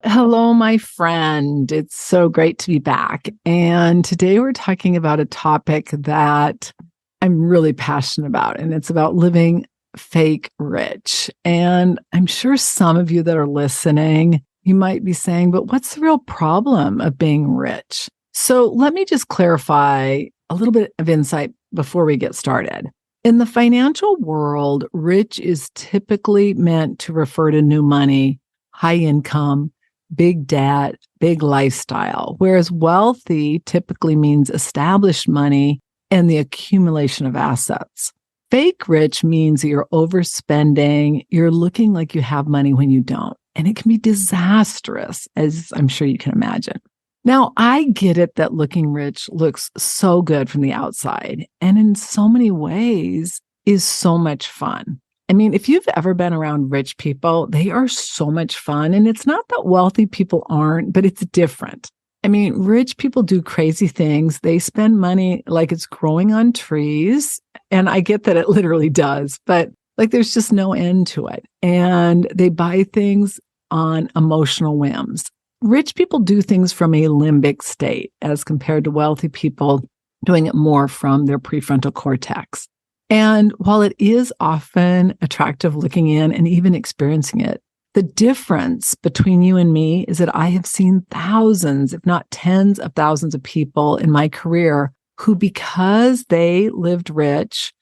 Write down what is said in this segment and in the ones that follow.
Hello, my friend. It's so great to be back. And today we're talking about a topic that I'm really passionate about, and it's about living fake rich. And I'm sure some of you that are listening, you might be saying, but what's the real problem of being rich? So let me just clarify a little bit of insight before we get started. In the financial world, rich is typically meant to refer to new money, high income, big debt, big lifestyle, whereas wealthy typically means established money and the accumulation of assets. Fake rich means that you're overspending, you're looking like you have money when you don't, and it can be disastrous, as I'm sure you can imagine. Now, I get it that looking rich looks so good from the outside, and in so many ways is so much fun. I mean, if you've ever been around rich people, they are so much fun. And it's not that wealthy people aren't, but it's different. I mean, rich people do crazy things. They spend money like it's growing on trees. And I get that it literally does, but like there's just no end to it. And they buy things on emotional whims. Rich people do things from a limbic state as compared to wealthy people doing it more from their prefrontal cortex. And while it is often attractive looking in and even experiencing it, the difference between you and me is that I have seen thousands, if not tens of thousands of people in my career who, because they lived rich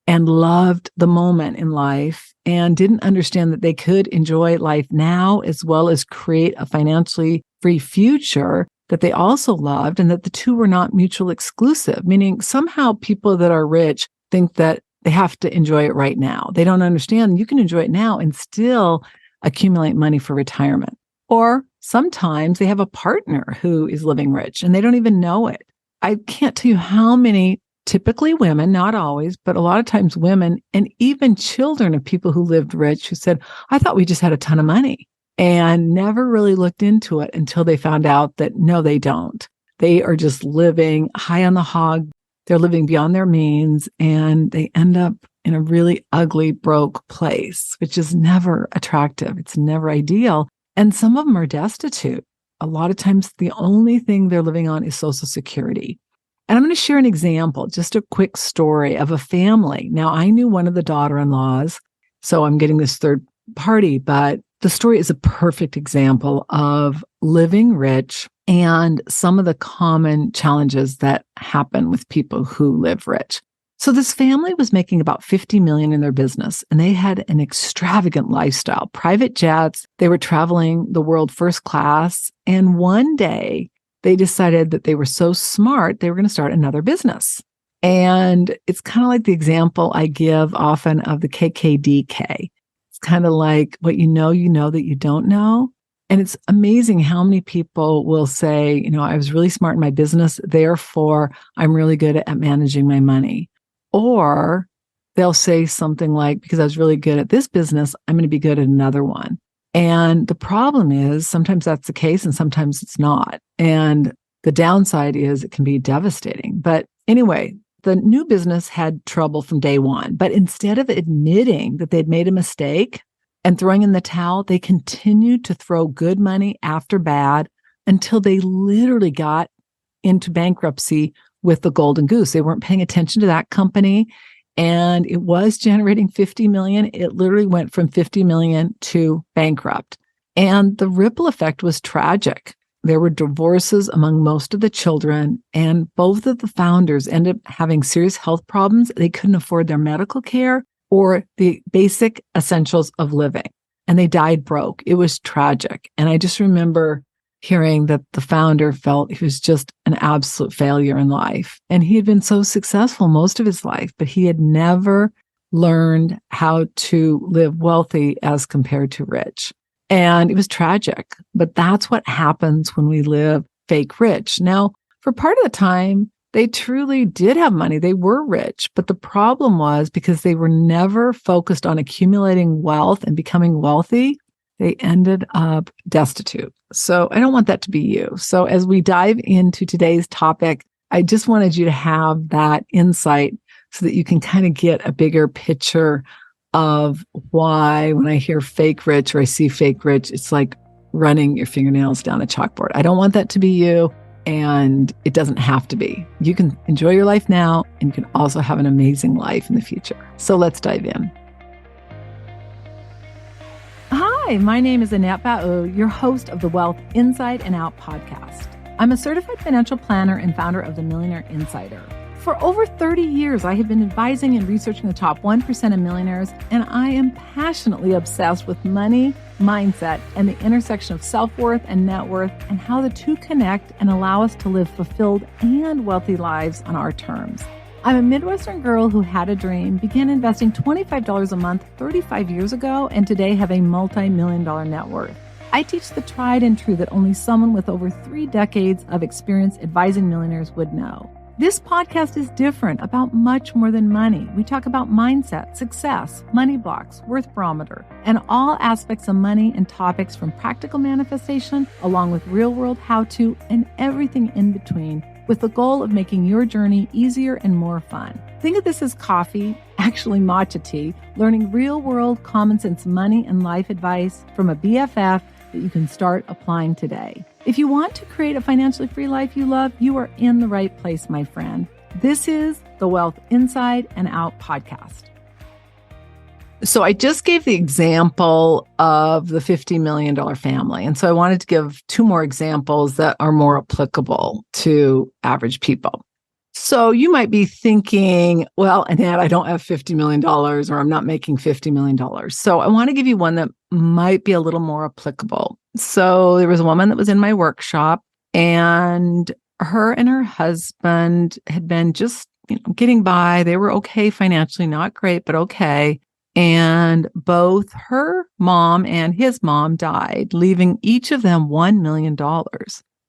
and loved the moment in life and didn't understand that they could enjoy life now as well as create a financially free future that they also loved, and that the two were not mutually exclusive, meaning somehow people that are rich think that they have to enjoy it right now. They don't understand you can enjoy it now and still accumulate money for retirement. Or sometimes they have a partner who is living rich and they don't even know it. I can't tell you how many, typically women, not always, but a lot of times women and even children of people who lived rich who said, I thought we just had a ton of money, and never really looked into it until they found out that no, they don't. They are just living high on the hog. They're living beyond their means, and they end up in a really ugly, broke place, which is never attractive. It's never ideal. And some of them are destitute. A lot of times, the only thing they're living on is Social Security. And I'm going to share an example, just a quick story of a family. Now, I knew one of the daughter-in-laws, so I'm getting this third party, but the story is a perfect example of living rich and some of the common challenges that happen with people who live rich. So this family was making about $50 million in their business, and they had an extravagant lifestyle, private jets. They were traveling the world first class. And one day they decided that they were so smart, they were going to start another business. And it's kind of like the example I give often of the KKDK. It's kind of like what you know that you don't know. And it's amazing how many people will say, I was really smart in my business, therefore I'm really good at managing my money. Or they'll say something like, because I was really good at this business, I'm going to be good at another one. And the problem is sometimes that's the case and sometimes it's not. And the downside is it can be devastating. But anyway, the new business had trouble from day one. But instead of admitting that they'd made a mistake and throwing in the towel, they continued to throw good money after bad until they literally got into bankruptcy with the golden goose. They weren't paying attention to that company, and it was generating 50 million. It literally went from 50 million to bankrupt. And the ripple effect was tragic. There were divorces among most of the children, and both of the founders ended up having serious health problems. They couldn't afford their medical care or the basic essentials of living. And they died broke. It was tragic. And I just remember hearing that the founder felt he was just an absolute failure in life. And he had been so successful most of his life, but he had never learned how to live wealthy as compared to rich. And it was tragic. But that's what happens when we live fake rich. Now, for part of the time, they truly did have money. They were rich. But the problem was because they were never focused on accumulating wealth and becoming wealthy, they ended up destitute. So I don't want that to be you. So as we dive into today's topic, I just wanted you to have that insight so that you can kind of get a bigger picture of why when I hear fake rich or I see fake rich, it's like running your fingernails down a chalkboard. I don't want that to be you, and it doesn't have to be. You can enjoy your life now, and you can also have an amazing life in the future. So let's dive in. Hi, my name is Annette Bau, your host of the Wealth Inside and Out podcast. I'm a certified financial planner and founder of the Millionaire Insider. For over 30 years, I have been advising and researching the top 1% of millionaires, and I am passionately obsessed with money, mindset, and the intersection of self-worth and net worth, and how the two connect and allow us to live fulfilled and wealthy lives on our terms. I'm a Midwestern girl who had a dream, began investing $25 a month 35 years ago, and today have a multi-million-dollar net worth. I teach the tried and true that only someone with over 3 decades of experience advising millionaires would know. This podcast is different, about much more than money. We talk about mindset, success, money blocks, worth barometer, and all aspects of money and topics from practical manifestation, along with real-world how-to and everything in between, with the goal of making your journey easier and more fun. Think of this as coffee, actually matcha tea, learning real-world common sense money and life advice from a BFF that you can start applying today. If you want to create a financially free life you love, you are in the right place, my friend. This is the Wealth Inside and Out podcast. So I just gave the example of the $50 million family. And so I wanted to give 2 more examples that are more applicable to average people. So you might be thinking, well, Annette, I don't have $50 million or I'm not making $50 million. So I want to give you one that might be a little more applicable. So there was a woman that was in my workshop, and her husband had been just, getting by. They were okay financially, not great, but okay. And both her mom and his mom died, leaving each of them $1 million.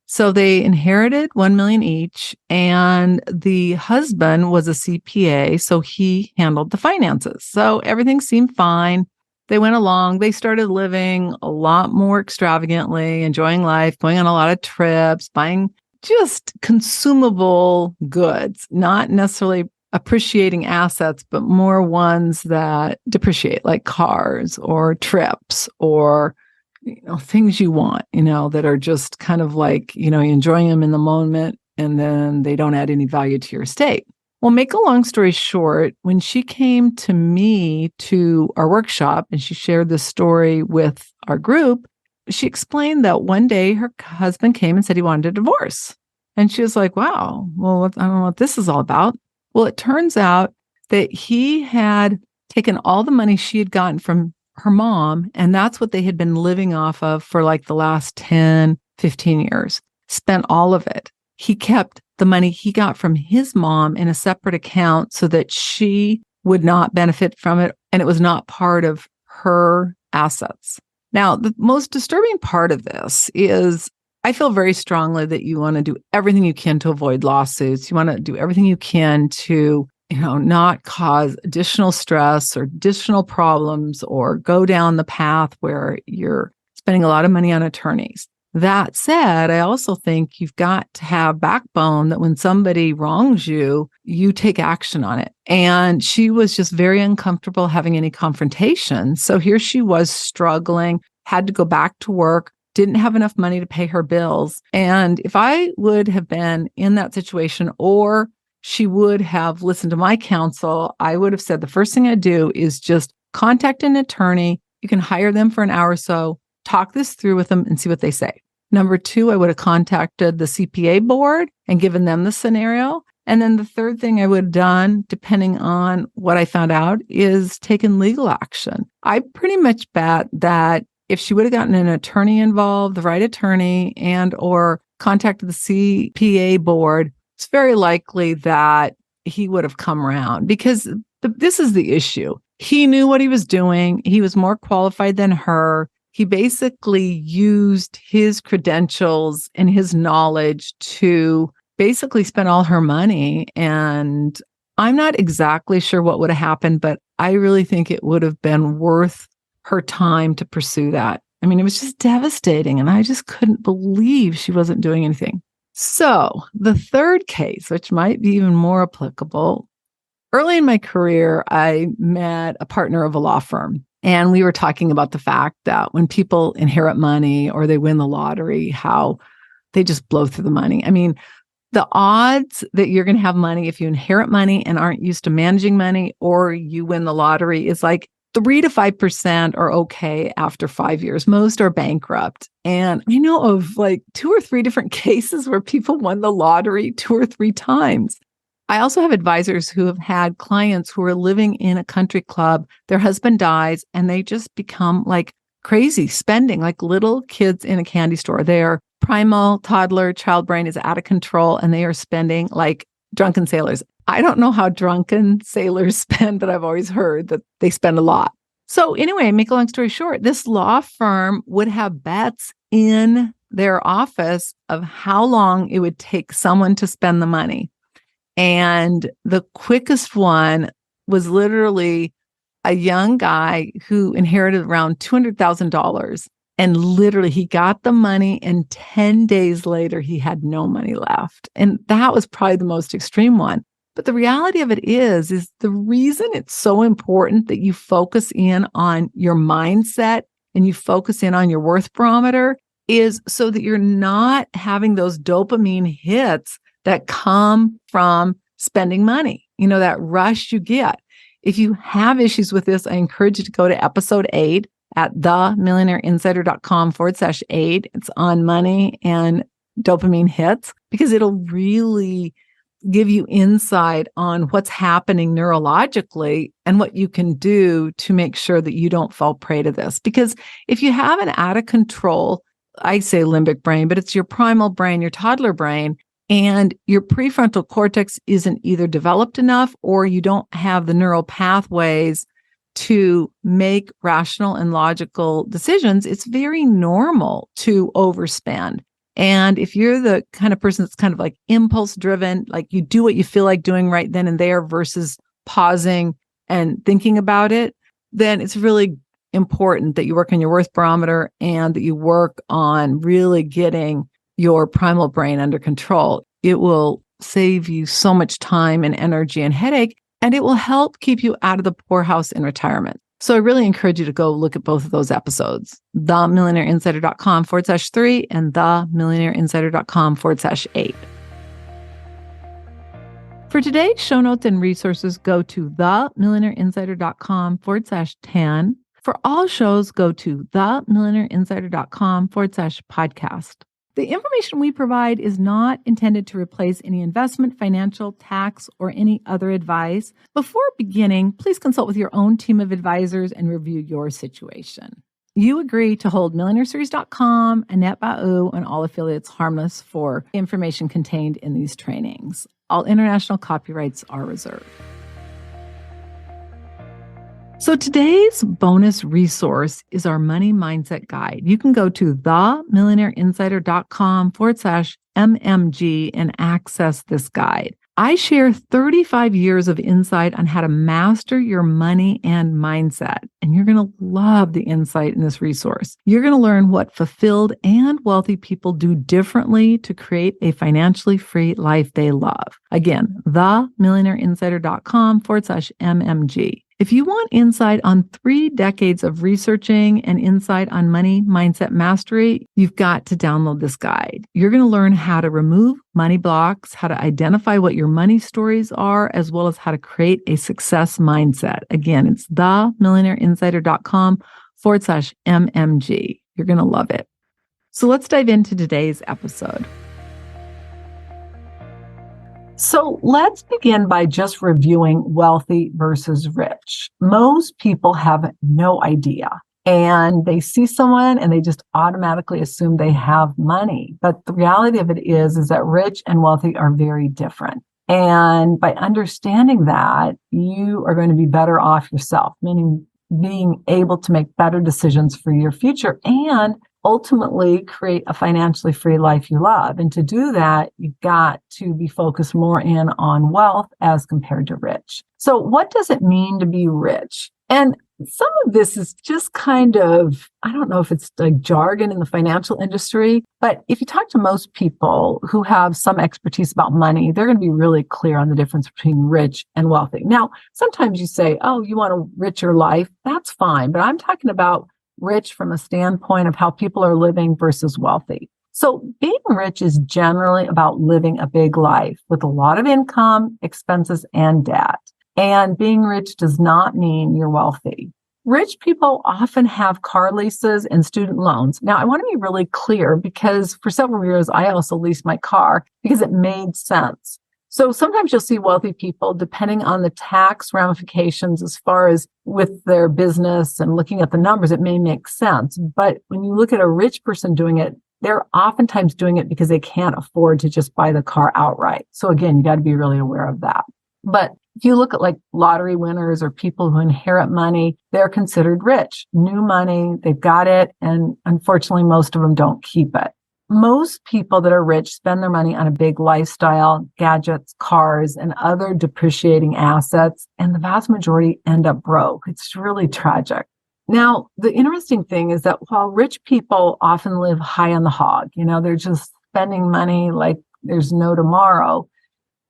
So they inherited $1 million each, and the husband was a CPA, so he handled the finances. So everything seemed fine. They went along. They started living a lot more extravagantly, enjoying life, going on a lot of trips, buying just consumable goods, not necessarily appreciating assets, but more ones that depreciate, like cars or trips or things you want, that are just kind of like, you're enjoying them in the moment, and then they don't add any value to your estate. Well, make a long story short, when she came to me to our workshop and she shared this story with our group, she explained that one day her husband came and said he wanted a divorce. And she was like, wow, well, I don't know what this is all about. Well, it turns out that he had taken all the money she had gotten from her mom, and that's what they had been living off of for like the last 10, 15 years, spent all of it. He kept the money he got from his mom in a separate account so that she would not benefit from it, and it was not part of her assets. Now, the most disturbing part of this is I feel very strongly that you want to do everything you can to avoid lawsuits. You want to do everything you can to not cause additional stress or additional problems or go down the path where you're spending a lot of money on attorneys. That said, I also think you've got to have backbone that when somebody wrongs you, you take action on it. And she was just very uncomfortable having any confrontation. So here she was struggling, had to go back to work, didn't have enough money to pay her bills. And if I would have been in that situation, or she would have listened to my counsel, I would have said the first thing I'd do is just contact an attorney. You can hire them for an hour or so, talk this through with them and see what they say. Number 2, I would have contacted the CPA board and given them the scenario. And then the third thing I would have done, depending on what I found out, is taken legal action. I pretty much bet that if she would have gotten an attorney involved, the right attorney, and or contacted the CPA board, it's very likely that he would have come around, because this is the issue. He knew what he was doing. He was more qualified than her. He basically used his credentials and his knowledge to basically spend all her money. And I'm not exactly sure what would have happened, but I really think it would have been worth her time to pursue that. I mean, it was just devastating, and I just couldn't believe she wasn't doing anything. So the third case, which might be even more applicable, early in my career, I met a partner of a law firm. And we were talking about the fact that when people inherit money or they win the lottery, how they just blow through the money. I mean, the odds that you're going to have money if you inherit money and aren't used to managing money, or you win the lottery, is like 3 to 5% are okay after 5 years. Most are bankrupt. And I know of like 2 or 3 different cases where people won the lottery 2 or 3 times. I also have advisors who have had clients who are living in a country club. Their husband dies and they just become like crazy spending, like little kids in a candy store. Their primal toddler child brain is out of control and they are spending like drunken sailors. I don't know how drunken sailors spend, but I've always heard that they spend a lot. So anyway, make a long story short, this law firm would have bets in their office of how long it would take someone to spend the money. And the quickest one was literally a young guy who inherited around $200,000. And literally he got the money and 10 days later, he had no money left. And that was probably the most extreme one. But the reality of it is the reason it's so important that you focus in on your mindset and you focus in on your worth barometer is so that you're not having those dopamine hits that come from spending money, that rush you get. If you have issues with this, I encourage you to go to episode 8 at themillionaireinsider.com/8. It's on money and dopamine hits, because it'll really give you insight on what's happening neurologically and what you can do to make sure that you don't fall prey to this. Because if you have an out of control, I say limbic brain, but it's your primal brain, your toddler brain, and your prefrontal cortex isn't either developed enough or you don't have the neural pathways to make rational and logical decisions, it's very normal to overspend. And if you're the kind of person that's kind of like impulse driven, like you do what you feel like doing right then and there versus pausing and thinking about it, then it's really important that you work on your worth barometer and that you work on really getting your primal brain under control. It will save you so much time and energy and headache, and it will help keep you out of the poorhouse in retirement. So I really encourage you to go look at both of those episodes, themillionaireinsider.com/3 and themillionaireinsider.com/8. For today's show notes and resources, go to themillionaireinsider.com/10. For all shows, go to themillionaireinsider.com/podcast. The information we provide is not intended to replace any investment, financial, tax, or any other advice. Before beginning, please consult with your own team of advisors and review your situation. You agree to hold MillionaireSeries.com, Annette Bau, and all affiliates harmless for information contained in these trainings. All international copyrights are reserved. So today's bonus resource is our money mindset guide. You can go to themillionaireinsider.com/MMG and access this guide. I share 35 years of insight on how to master your money and mindset, and you're going to love the insight in this resource. You're going to learn what fulfilled and wealthy people do differently to create a financially free life they love. Again, themillionaireinsider.com/MMG. If you want insight on 3 decades of researching and insight on money mindset mastery, you've got to download this guide. You're going to learn how to remove money blocks, how to identify what your money stories are, as well as how to create a success mindset. Again, it's themillionaireinsider.com/MMG. You're going to love it. So let's dive into today's episode. So let's begin by just reviewing wealthy versus rich. Most people have no idea, and they see someone and they just automatically assume they have money. But the reality of it is that rich and wealthy are very different. And by understanding that, you are going to be better off yourself, meaning being able to make better decisions for your future and ultimately create a financially free life you love. And to do that, you've got to be focused more in on wealth as compared to rich. So what does it mean to be rich? And Some of this is just kind of, I don't know if it's like jargon in the financial industry, but if you talk to most people who have some expertise about money, they're going to be really clear on the difference between rich and wealthy. Now, sometimes you say, oh, you want a richer life. That's fine. But I'm talking about rich from a standpoint of how people are living versus wealthy. So being rich is generally about living a big life with a lot of income, expenses, and debt. And being rich does not mean you're wealthy. Rich people often have car leases and student loans. Now, I want to be really clear because for several years, I also leased my car because it made sense. So sometimes you'll see wealthy people, depending on the tax ramifications as far as with their business and looking at the numbers, it may make sense. But when you look at a rich person doing it, they're oftentimes doing it because they can't afford to just buy the car outright. So again, you got to be really aware of that. But if you look at like lottery winners or people who inherit money, they're considered rich. New money, they've got it. And unfortunately, most of them don't keep it. Most people that are rich spend their money on a big lifestyle, gadgets, cars, and other depreciating assets. And the vast majority end up broke. It's really tragic. Now, the interesting thing is that while rich people often live high on the hog, they're just spending money like there's no tomorrow.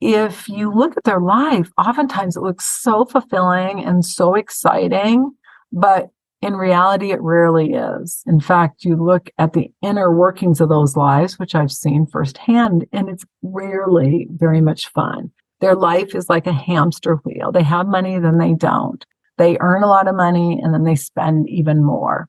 If you look at their life, oftentimes it looks so fulfilling and so exciting, but in reality, it rarely is. In fact, you look at the inner workings of those lives, which I've seen firsthand, and it's rarely very much fun. Their life is like a hamster wheel. They have money, then they don't. They earn a lot of money, and then they spend even more.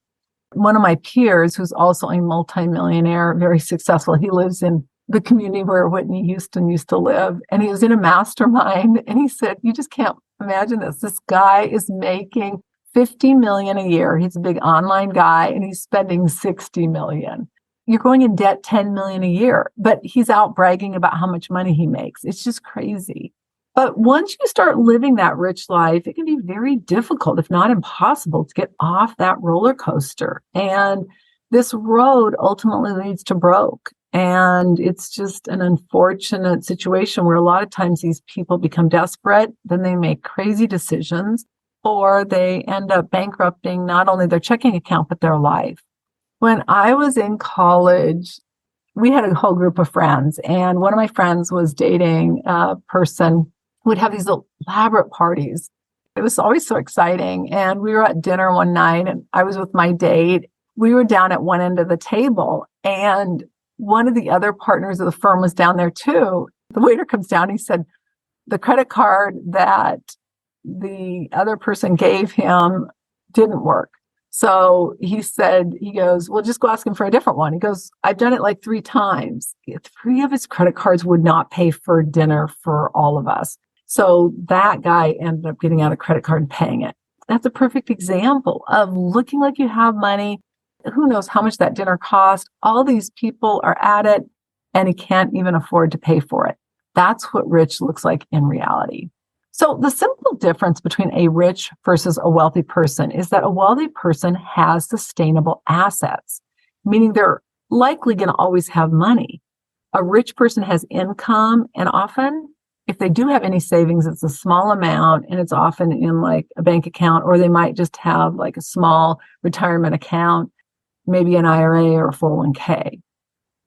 One of my peers, who's also a multimillionaire, very successful, he lives in the community where Whitney Houston used to live. And he was in a mastermind. And he said, you just can't imagine this. This guy is making $50 million a year. He's a big online guy and he's spending $60 million. You're going in debt $10 million a year, but he's out bragging about how much money he makes. It's just crazy. But once you start living that rich life, it can be very difficult, if not impossible, to get off that roller coaster. And this road ultimately leads to broke. And it's just an unfortunate situation where a lot of times these people become desperate, then they make crazy decisions, or they end up bankrupting not only their checking account, but their life. When I was in college, we had a whole group of friends, and one of my friends was dating a person who would have these elaborate parties. It was always so exciting. And we were at dinner one night, and I was with my date. We were down at one end of the table, and one of the other partners of the firm was down there too. The waiter comes down. He said, the credit card that the other person gave him didn't work. So he goes, well, just go ask him for a different one. He goes, I've done it like 3 times. 3 of his credit cards would not pay for dinner for all of us. So that guy ended up getting out a credit card and paying it. That's a perfect example of looking like you have money. Who knows how much that dinner cost? All these people are at it and he can't even afford to pay for it. That's what rich looks like in reality. So the simple difference between a rich versus a wealthy person is that a wealthy person has sustainable assets, meaning they're likely going to always have money. A rich person has income, and often if they do have any savings, it's a small amount and it's often in like a bank account, or they might just have like a small retirement account, maybe an IRA or a 401k.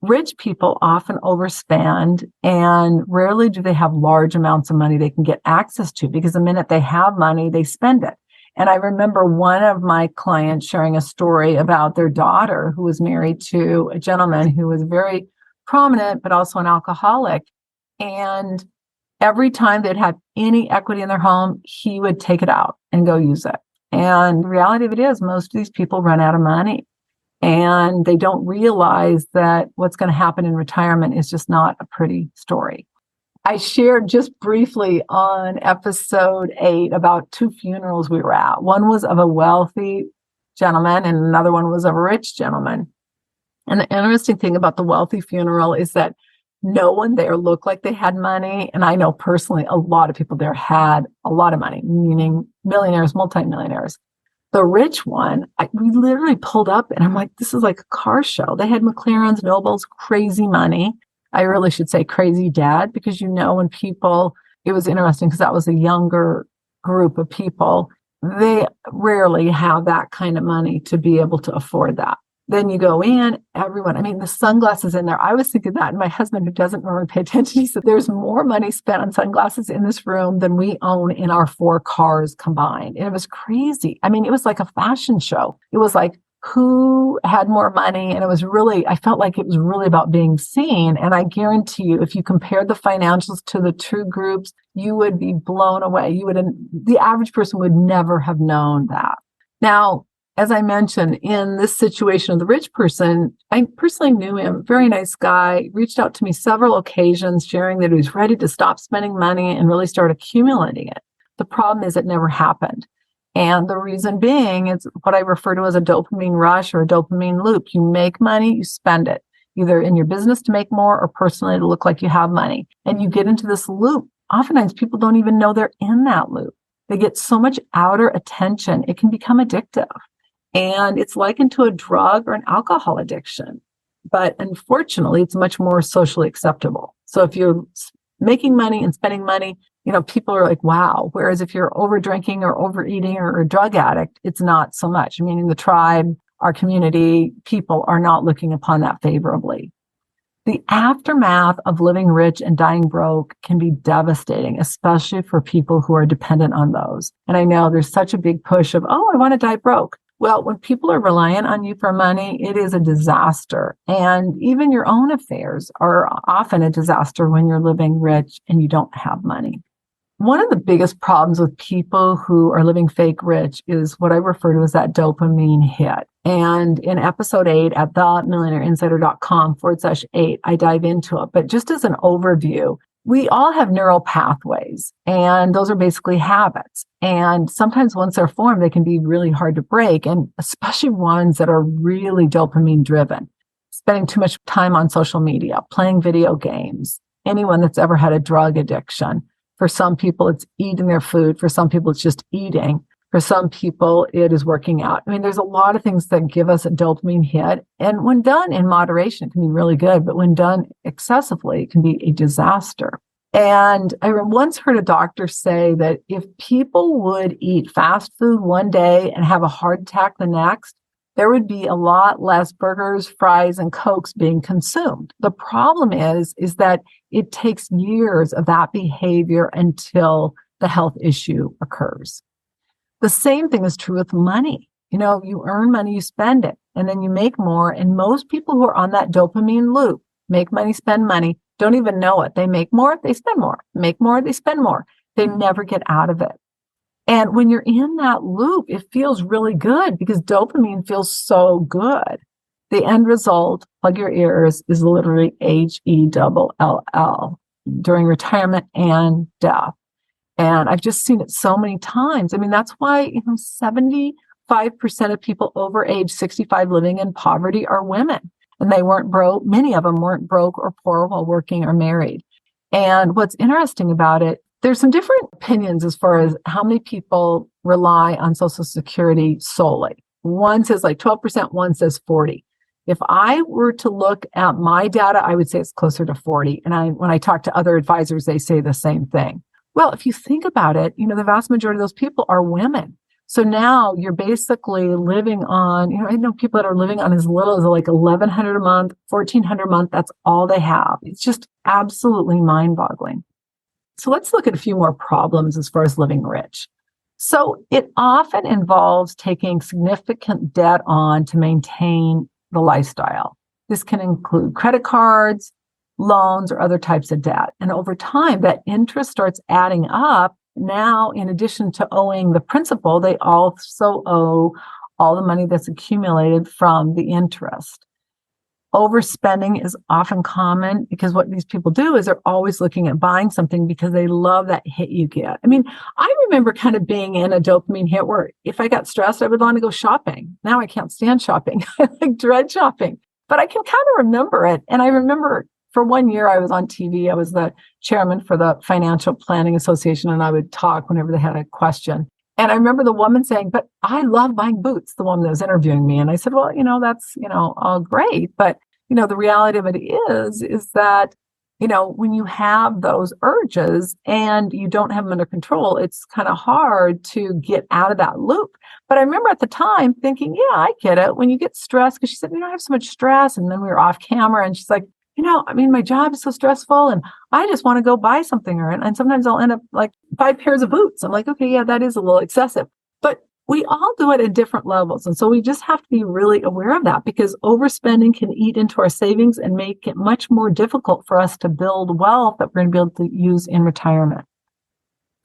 Rich people often overspend, and rarely do they have large amounts of money they can get access to, because the minute they have money, they spend it. And I remember one of my clients sharing a story about their daughter who was married to a gentleman who was very prominent, but also an alcoholic. And every time they'd have any equity in their home, he would take it out and go use it. And the reality of it is most of these people run out of money. And they don't realize that what's going to happen in retirement is just not a pretty story. I shared just briefly on episode 8 about 2 funerals we were at. One was of a wealthy gentleman and another one was of a rich gentleman. And the interesting thing about the wealthy funeral is that no one there looked like they had money. And I know personally a lot of people there had a lot of money, meaning millionaires, multimillionaires. The rich one, we literally pulled up and I'm like, this is like a car show. They had McLarens, Nobles, crazy money. I really should say crazy dad, because when people, it was interesting because that was a younger group of people. they rarely have that kind of money to be able to afford that. Then you go in, everyone, I mean, the sunglasses in there. I was thinking that, and my husband, who doesn't normally pay attention, he said, there's more money spent on sunglasses in this room than we own in our 4 cars combined. And it was crazy. I mean, it was like a fashion show. It was like, who had more money? And it was really, I felt like it was really about being seen. And I guarantee you, if you compared the financials to the two groups, you would be blown away. The average person would never have known that. Now, as I mentioned, in this situation of the rich person, I personally knew him, very nice guy, reached out to me several occasions, sharing that he was ready to stop spending money and really start accumulating it. The problem is it never happened. And the reason being is what I refer to as a dopamine rush or a dopamine loop. You make money, you spend it, either in your business to make more or personally to look like you have money. And you get into this loop. Oftentimes people don't even know they're in that loop. They get so much outer attention, it can become addictive. And it's likened to a drug or an alcohol addiction. But unfortunately, it's much more socially acceptable. So if you're making money and spending money, people are like, wow. Whereas if you're over drinking or overeating or a drug addict, it's not so much. Meaning the tribe, our community, people are not looking upon that favorably. The aftermath of living rich and dying broke can be devastating, especially for people who are dependent on those. And I know there's such a big push of, I want to die broke. Well, when people are reliant on you for money, it is a disaster. And even your own affairs are often a disaster when you're living rich and you don't have money. One of the biggest problems with people who are living fake rich is what I refer to as that dopamine hit. And in episode 8 at themillionaireinsider.com/8, I dive into it. But just as an overview, we all have neural pathways, and those are basically habits. And sometimes once they're formed, they can be really hard to break, and especially ones that are really dopamine driven. Spending too much time on social media, playing video games, anyone that's ever had a drug addiction. For some people, it's eating their food. For some people, it's just eating. For some people, it is working out. I mean, there's a lot of things that give us a dopamine hit. And when done in moderation, it can be really good. But when done excessively, it can be a disaster. And I once heard a doctor say that if people would eat fast food one day and have a heart attack the next, there would be a lot less burgers, fries, and Cokes being consumed. The problem is that it takes years of that behavior until the health issue occurs. The same thing is true with money. You earn money, you spend it, and then you make more. And most people who are on that dopamine loop, make money, spend money, don't even know it. They make more, they spend more, make more, they spend more. They never get out of it. And when you're in that loop, it feels really good because dopamine feels so good. The end result, plug your ears, is literally HELL during retirement and death. And I've just seen it so many times. I mean, that's why 75% of people over age 65 living in poverty are women. And they weren't broke. Many of them weren't broke or poor while working or married. And what's interesting about it, there's some different opinions as far as how many people rely on Social Security solely. One says like 12%, one says 40%. If I were to look at my data, I would say it's closer to 40%. And when I talk to other advisors, they say the same thing. Well, if you think about it, the vast majority of those people are women. So now you're basically living on, I know people that are living on as little as like $1,100 a month, $1,400 a month. That's all they have. It's just absolutely mind-boggling. So let's look at a few more problems as far as living rich. So it often involves taking significant debt on to maintain the lifestyle. This can include credit cards, loans, or other types of debt. And over time, that interest starts adding up. Now, in addition to owing the principal, they also owe all the money that's accumulated from the interest. Overspending is often common because what these people do is they're always looking at buying something because they love that hit you get. I mean, I remember kind of being in a dopamine hit where if I got stressed, I would want to go shopping. Now I can't stand shopping. I dread shopping, but I can kind of remember it. And I remember for 1 year I was on TV. I was the chairman for the Financial Planning Association, and I would talk whenever they had a question. And I remember the woman saying, but I love buying boots, the woman that was interviewing me. And I said, well, that's, all great. But, the reality of it is that, when you have those urges and you don't have them under control, it's kind of hard to get out of that loop. But I remember at the time thinking, yeah, I get it. When you get stressed, because she said, I have so much stress. And then we were off camera and she's like, my job is so stressful and I just want to go buy something. And sometimes I'll end up like 5 pairs of boots. I'm like, okay, yeah, that is a little excessive. But we all do it at different levels. And so we just have to be really aware of that, because overspending can eat into our savings and make it much more difficult for us to build wealth that we're going to be able to use in retirement.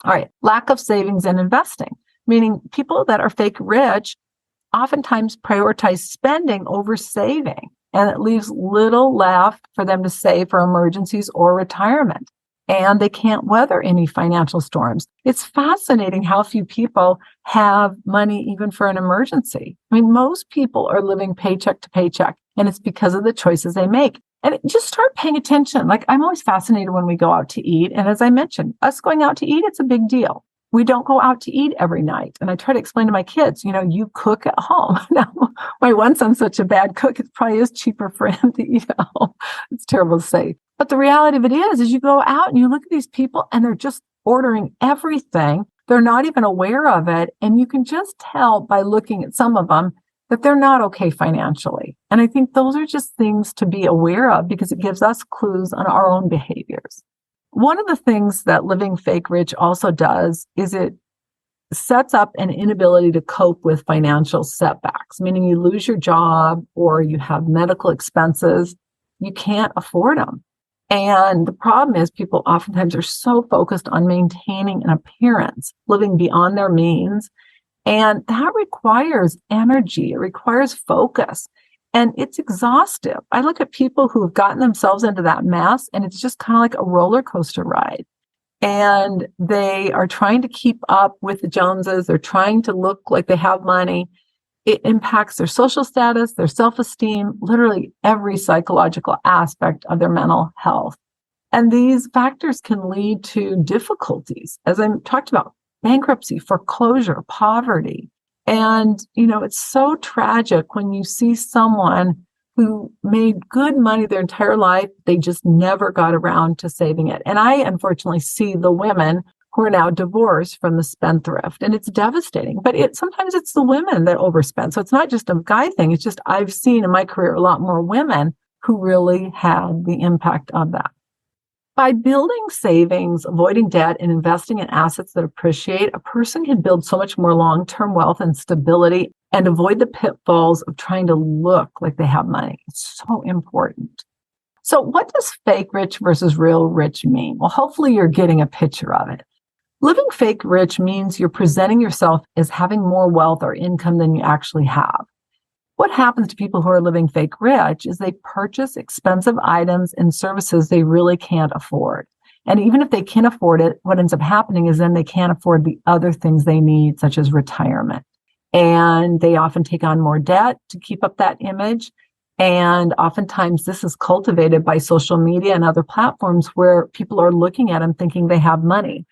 All right. Lack of savings and investing, meaning people that are fake rich oftentimes prioritize spending over saving, and it leaves little left for them to save for emergencies or retirement. And they can't weather any financial storms. It's fascinating how few people have money even for an emergency. Most people are living paycheck to paycheck, and it's because of the choices they make. And just start paying attention. Like, I'm always fascinated when we go out to eat. And as I mentioned, us going out to eat, it's a big deal. We don't go out to eat every night. And I try to explain to my kids, you cook at home. Now, my one son's such a bad cook, it probably is cheaper for him to eat at home. It's terrible to say. But the reality of it is you go out and you look at these people and they're just ordering everything. They're not even aware of it. And you can just tell by looking at some of them that they're not okay financially. And I think those are just things to be aware of, because it gives us clues on our own behaviors. One of the things that living fake rich also does is it sets up an inability to cope with financial setbacks, meaning you lose your job or you have medical expenses, you can't afford them. And the problem is people oftentimes are so focused on maintaining an appearance, living beyond their means. And that requires energy. It requires focus. And it's exhaustive. I look at people who have gotten themselves into that mess, and it's just kind of like a roller coaster ride. And they are trying to keep up with the Joneses. They're trying to look like they have money. It impacts their social status, their self-esteem, literally every psychological aspect of their mental health. And these factors can lead to difficulties, as I talked about, bankruptcy, foreclosure, poverty. And, it's so tragic when you see someone who made good money their entire life, they just never got around to saving it. And I unfortunately see the women who are now divorced from the spendthrift. And it's devastating. But sometimes it's the women that overspend. So it's not just a guy thing. It's just I've seen in my career a lot more women who really had the impact of that. By building savings, avoiding debt, and investing in assets that appreciate, a person can build so much more long-term wealth and stability and avoid the pitfalls of trying to look like they have money. It's so important. So what does fake rich versus real rich mean? Well, hopefully you're getting a picture of it. Living fake rich means you're presenting yourself as having more wealth or income than you actually have. What happens to people who are living fake rich is they purchase expensive items and services they really can't afford. And even if they can afford it, what ends up happening is then they can't afford the other things they need, such as retirement. And they often take on more debt to keep up that image. And oftentimes this is cultivated by social media and other platforms where people are looking at them thinking they have money.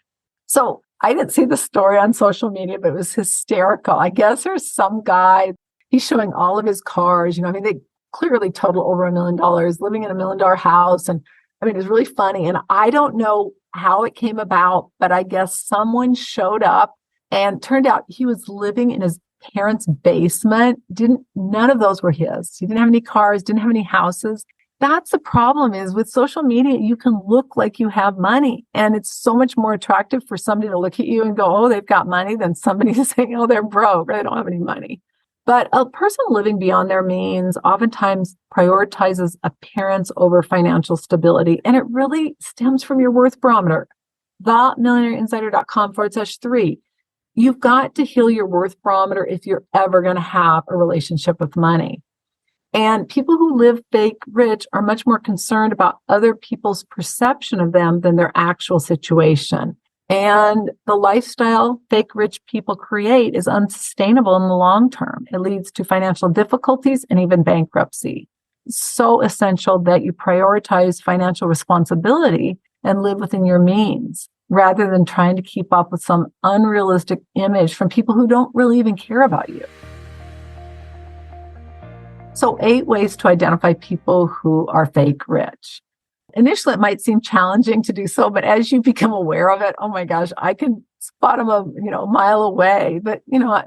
So I didn't see the story on social media, but it was hysterical. I guess there's some guy, he's showing all of his cars. They clearly total over $1 million, living in $1 million house. And it's really funny. And I don't know how it came about, but I guess someone showed up and turned out he was living in his parents' basement. None of those were his. He didn't have any cars, didn't have any houses. That's the problem is with social media, you can look like you have money. And it's so much more attractive for somebody to look at you and go, oh, they've got money, than somebody saying, oh, they're broke or they don't have any money. But a person living beyond their means oftentimes prioritizes appearance over financial stability. And it really stems from your worth barometer. TheMillionaireInsider.com/3. You've got to heal your worth barometer if you're ever going to have a relationship with money. And people who live fake rich are much more concerned about other people's perception of them than their actual situation. And the lifestyle fake rich people create is unsustainable in the long term. It leads to financial difficulties and even bankruptcy. It's so essential that you prioritize financial responsibility and live within your means, rather than trying to keep up with some unrealistic image from people who don't really even care about you. So 8 ways to identify people who are fake rich. initially it might seem challenging to do so, but as you become aware of it, oh my gosh, I can spot them a mile away. But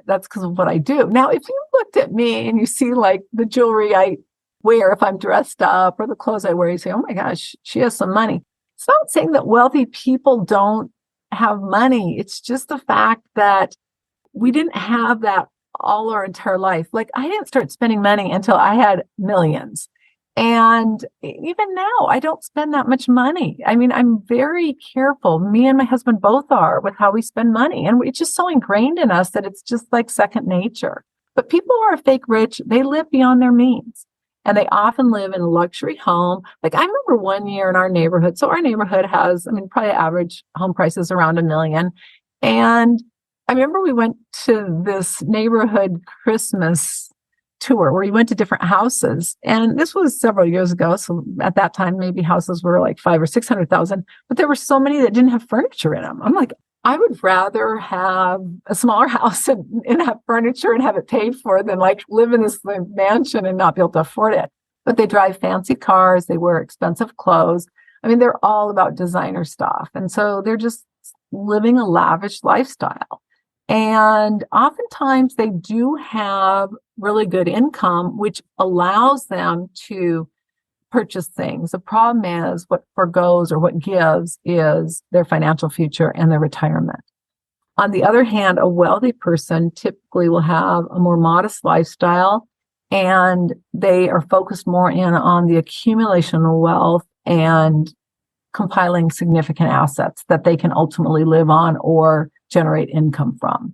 that's because of what I do. Now, if you looked at me and you see like the jewelry I wear if I'm dressed up or the clothes I wear, you say, oh my gosh, she has some money. It's not saying that wealthy people don't have money. It's just the fact that we didn't have that all our entire life. Like I didn't start spending money until I had millions. And even now, I don't spend that much money. I mean, I'm very careful. Me and my husband both are with how we spend money. And it's just so ingrained in us that it's just like second nature. But people who are fake rich, they live beyond their means. And they often live in a luxury home. Like I remember one year in our neighborhood. So our neighborhood has, probably average home prices around $1 million. And I remember we went to this neighborhood Christmas tour where we went to different houses. And this was several years ago. So at that time, maybe houses were like 500,000 or 600,000, but there were so many that didn't have furniture in them. I'm like, I would rather have a smaller house and have furniture and have it paid for than like live in this mansion and not be able to afford it. But they drive fancy cars. They wear expensive clothes. They're all about designer stuff. And so they're just living a lavish lifestyle. And oftentimes they do have really good income, which allows them to purchase things. The problem is what forgoes or what gives is their financial future and their retirement. On the other hand, a wealthy person typically will have a more modest lifestyle and they are focused more in on the accumulation of wealth and compiling significant assets that they can ultimately live on or generate income from.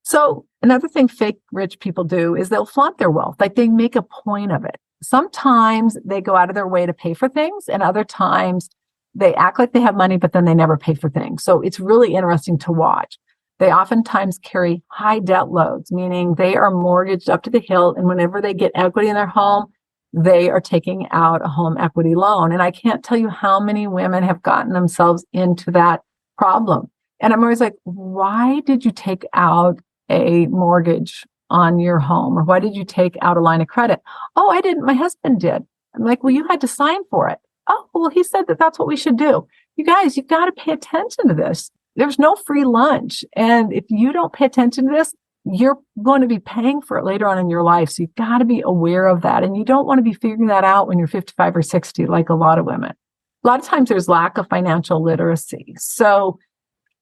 So another thing fake rich people do is they'll flaunt their wealth. Like they make a point of it. Sometimes they go out of their way to pay for things, and other times they act like they have money, but then they never pay for things. So it's really interesting to watch. They oftentimes carry high debt loads, meaning they are mortgaged up to the hilt, and whenever they get equity in their home, they are taking out a home equity loan. And I can't tell you how many women have gotten themselves into that problem. And I'm always like, why did you take out a mortgage on your home? Or why did you take out a line of credit? Oh, I didn't. My husband did. I'm like, well, you had to sign for it. Oh, well, he said that that's what we should do. You guys, you've got to pay attention to this. There's no free lunch. And if you don't pay attention to this, you're going to be paying for it later on in your life. So you've got to be aware of that. And you don't want to be figuring that out when you're 55 or 60, like a lot of women. A lot of times there's lack of financial literacy. So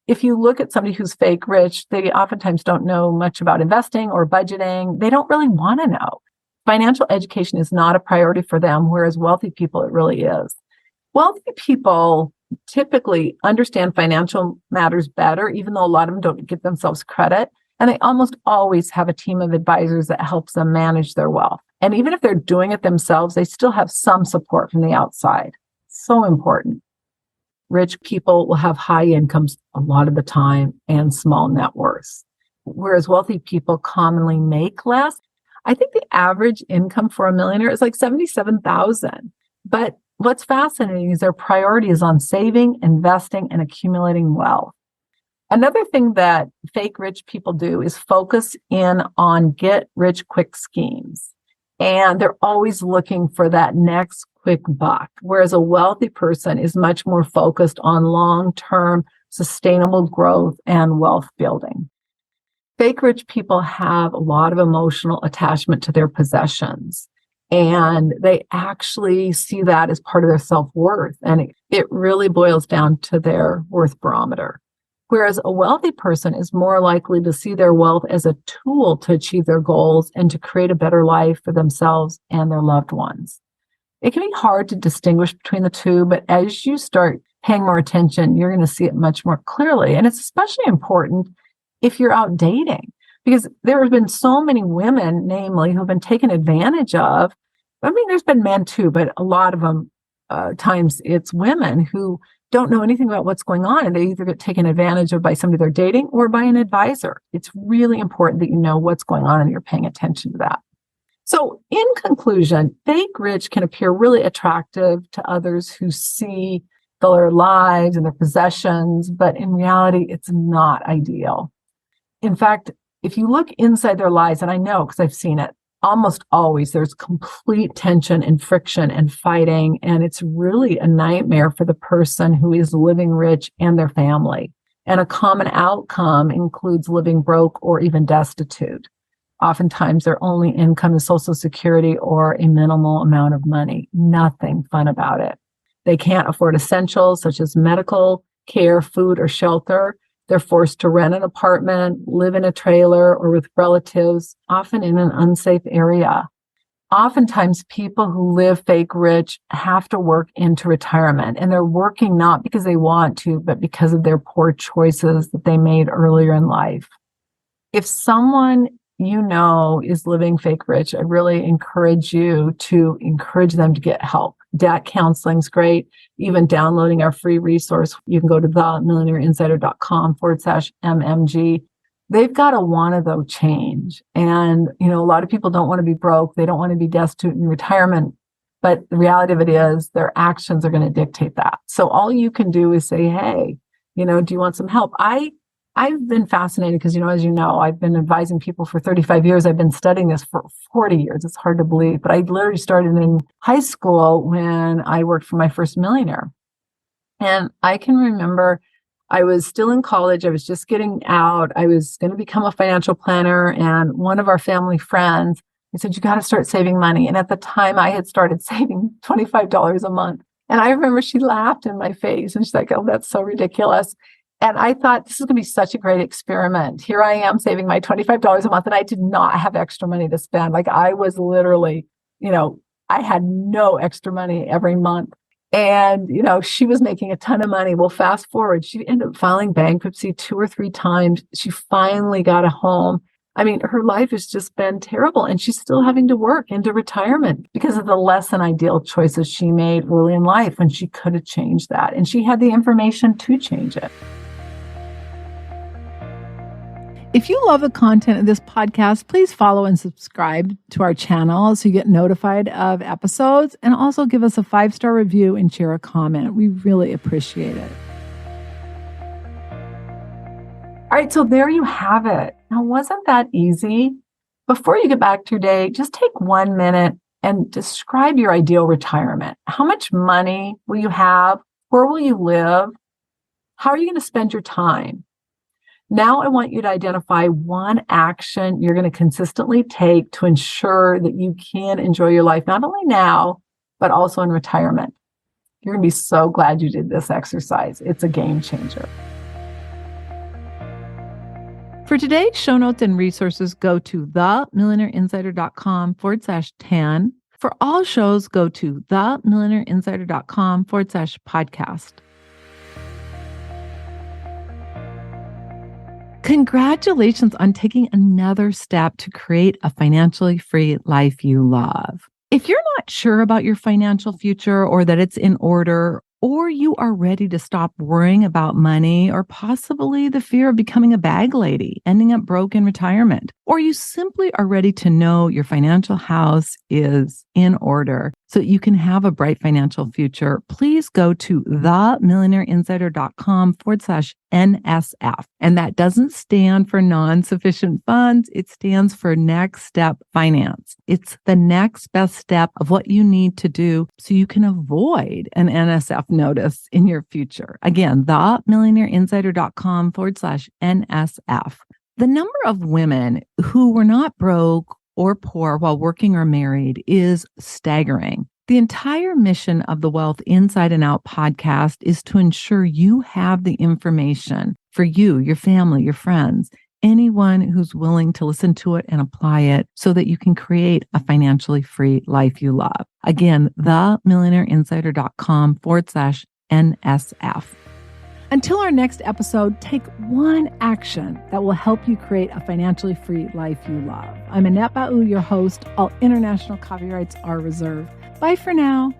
if you look at somebody who's fake rich, they oftentimes don't know much about investing or budgeting. They don't really want to know. Financial education is not a priority for them, whereas wealthy people, it really is. Wealthy people typically understand financial matters better, even though a lot of them don't give themselves credit. And they almost always have a team of advisors that helps them manage their wealth. And even if they're doing it themselves, they still have some support from the outside. So important. Rich people will have high incomes a lot of the time and small net worths, whereas wealthy people commonly make less. I think the average income for a millionaire is like $77,000. But what's fascinating is their priority is on saving, investing, and accumulating wealth. Another thing that fake rich people do is focus in on get rich quick schemes. And they're always looking for that next quick buck, whereas a wealthy person is much more focused on long-term sustainable growth and wealth building. Fake rich people have a lot of emotional attachment to their possessions, and they actually see that as part of their self-worth. And it really boils down to their worth barometer. Whereas a wealthy person is more likely to see their wealth as a tool to achieve their goals and to create a better life for themselves and their loved ones. It can be hard to distinguish between the two, but as you start paying more attention, you're going to see it much more clearly. And it's especially important if you're out dating, because there have been so many women, namely, who have been taken advantage of. There's been men too, but a lot of them, times it's women who don't know anything about what's going on, and they either get taken advantage of by somebody they're dating or by an advisor. It's really important that you know what's going on and you're paying attention to that. So in conclusion, fake rich can appear really attractive to others who see their lives and their possessions, but in reality, it's not ideal. In fact, if you look inside their lives, and I know because I've seen it, almost always there's complete tension and friction and fighting. And it's really a nightmare for the person who is living rich and their family. And a common outcome includes living broke or even destitute. Oftentimes their only income is Social Security or a minimal amount of money. Nothing fun about it. They can't afford essentials such as medical care, food, or shelter. They're forced to rent an apartment, live in a trailer, or with relatives, often in an unsafe area. Oftentimes, people who live fake rich have to work into retirement, and they're working not because they want to, but because of their poor choices that they made earlier in life. If someone you know is living fake rich, I really encourage you to encourage them to get help. Debt counseling's great. Even downloading our free resource, you can go to themillionaireinsider.com/MMG. They've got to want to, though, change. And, a lot of people don't want to be broke. They don't want to be destitute in retirement. But the reality of it is their actions are going to dictate that. So all you can do is say, hey, do you want some help? I've been fascinated because, as you know, I've been advising people for 35 years. I've been studying this for 40 years. It's hard to believe, but I literally started in high school when I worked for my first millionaire. And I can remember I was still in college. I was just getting out. I was going to become a financial planner. And one of our family friends, he said, you got to start saving money. And at the time I had started saving $25 a month. And I remember she laughed in my face and she's like, oh, that's so ridiculous. And I thought, this is going to be such a great experiment. Here I am saving my $25 a month, and I did not have extra money to spend. Like I was literally, I had no extra money every month. And, she was making a ton of money. Well, fast forward, she ended up filing bankruptcy 2 or 3 times. She finally got a home. I mean, her life has just been terrible, and she's still having to work into retirement because of the less than ideal choices she made early in life when she could have changed that. And she had the information to change it. If you love the content of this podcast, please follow and subscribe to our channel so you get notified of episodes, and also give us a 5-star review and share a comment. We really appreciate it. All right, so there you have it. Now, wasn't that easy? Before you get back to your day, just take 1 minute and describe your ideal retirement. How much money will you have? Where will you live? How are you going to spend your time? Now I want you to identify one action you're going to consistently take to ensure that you can enjoy your life, not only now, but also in retirement. You're going to be so glad you did this exercise. It's a game changer. For today's show notes and resources, go to themillionaireinsider.com/10. For all shows, go to themillionaireinsider.com/podcast. Congratulations on taking another step to create a financially free life you love. If you're not sure about your financial future or that it's in order, or you are ready to stop worrying about money, or possibly the fear of becoming a bag lady, ending up broke in retirement, or you simply are ready to know your financial house is in order so you can have a bright financial future, please go to themillionaireinsider.com/NSF. And that doesn't stand for non-sufficient funds. It stands for Next Step Finance. It's the next best step of what you need to do so you can avoid an NSF notice in your future. Again, themillionaireinsider.com/NSF. The number of women who were not broke or poor while working or married is staggering. The entire mission of the Wealth Inside and Out podcast is to ensure you have the information for you, your family, your friends, anyone who's willing to listen to it and apply it so that you can create a financially free life you love. Again, themillionaireinsider.com/NSF. Until our next episode, take one action that will help you create a financially free life you love. I'm Annette Ba'u, your host. All international copyrights are reserved. Bye for now.